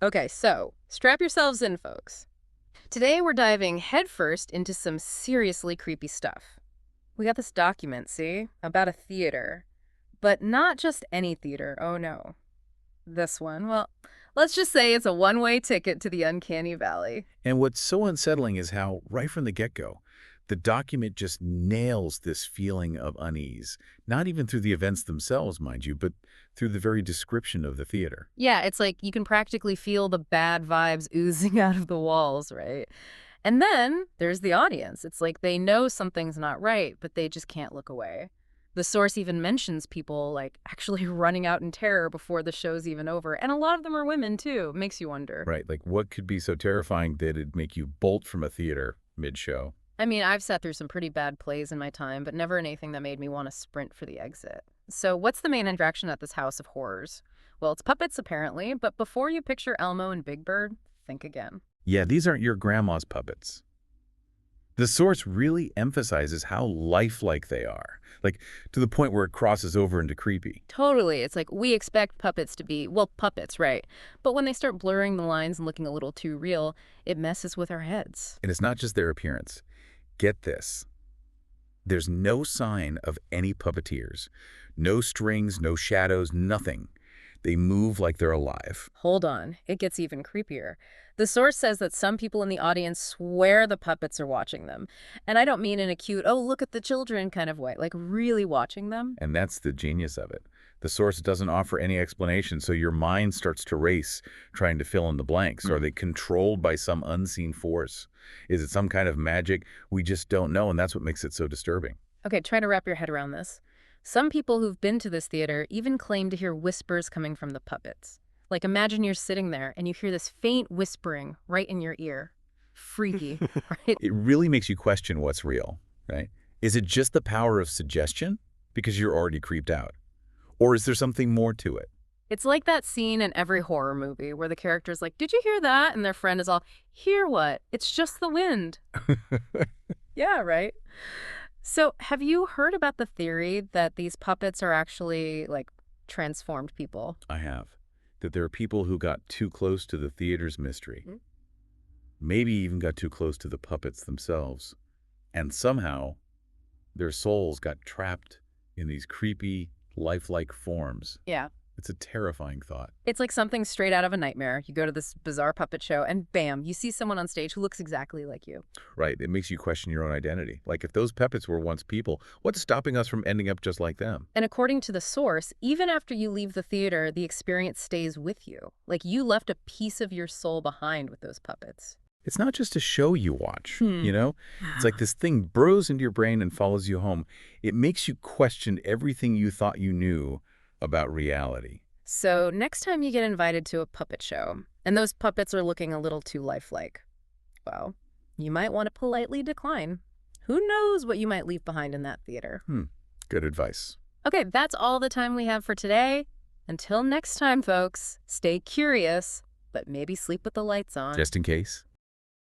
Okay, so strap yourselves in, folks. Today we're diving headfirst into some seriously creepy stuff. We got this document, see, about a theater. But not just any theater, oh no. This one, well, let's just say it's a one-way ticket to the Uncanny Valley. And what's so unsettling is how, right from the get-go, the document just nails this feeling of unease, not even through the events themselves, mind you, but through the very description of the theater. Yeah, it's like you can practically feel the bad vibes oozing out of the walls, right? And then there's the audience. It's like they know something's not right, but they just can't look away. The source even mentions people like actually running out in terror before the show's even over. And a lot of them are women too. Makes you wonder. Right, like what could be so terrifying that it'd make you bolt from a theater mid-show? I mean, I've sat through some pretty bad plays in my time, but never anything that made me want to sprint for the exit. So what's the main attraction at this house of horrors? Well, it's puppets apparently, but before you picture Elmo and Big Bird, think again. Yeah, these aren't your grandma's puppets. The source really emphasizes how lifelike they are, like to the point where it crosses over into creepy. Totally. It's like we expect puppets to be, well, puppets, right? But when they start blurring the lines and looking a little too real, it messes with our heads. And it's not just their appearance. Get this. There's no sign of any puppeteers. No strings, no shadows, nothing. They move like they're alive. Hold on, it gets even creepier. The source says that some people in the audience swear the puppets are watching them. And I don't mean in a cute, oh, look at the children kind of way, like really watching them. And that's the genius of it. The source doesn't offer any explanation, so your mind starts to race, trying to fill in the blanks. Are they controlled by some unseen force? Is it some kind of magic? We just don't know, and that's what makes it so disturbing. Okay, try to wrap your head around this. Some people who've been to this theater even claim to hear whispers coming from the puppets. Like imagine you're sitting there and you hear this faint whispering right in your ear. Freaky, right? It really makes you question what's real, right? Is it just the power of suggestion? Because you're already creeped out. Or is there something more to it? It's like that scene in every horror movie where the character's like, did you hear that? And their friend is all, hear what? It's just the wind. Yeah, right? So have you heard about the theory that these puppets are actually like transformed people? I have. That there are people who got too close to the theater's mystery. Hmm? Maybe even got too close to the puppets themselves. And somehow, their souls got trapped in these creepy, lifelike forms. Yeah. It's a terrifying thought. It's like something straight out of a nightmare. You go to this bizarre puppet show and bam, you see someone on stage who looks exactly like you. Right, it makes you question your own identity. Like if those puppets were once people, what's stopping us from ending up just like them? And according to the source, even after you leave the theater, the experience stays with you. Like you left a piece of your soul behind with those puppets. It's not just a show you watch, Hmm. you know? It's like this thing burrows into your brain and follows you home. It makes you question everything you thought you knew about reality. So next time you get invited to a puppet show, and those puppets are looking a little too lifelike, well, you might want to politely decline. Who knows what you might leave behind in that theater? Good advice. Okay, that's all the time we have for today. Until next time, folks, stay curious, but maybe sleep with the lights on. Just in case.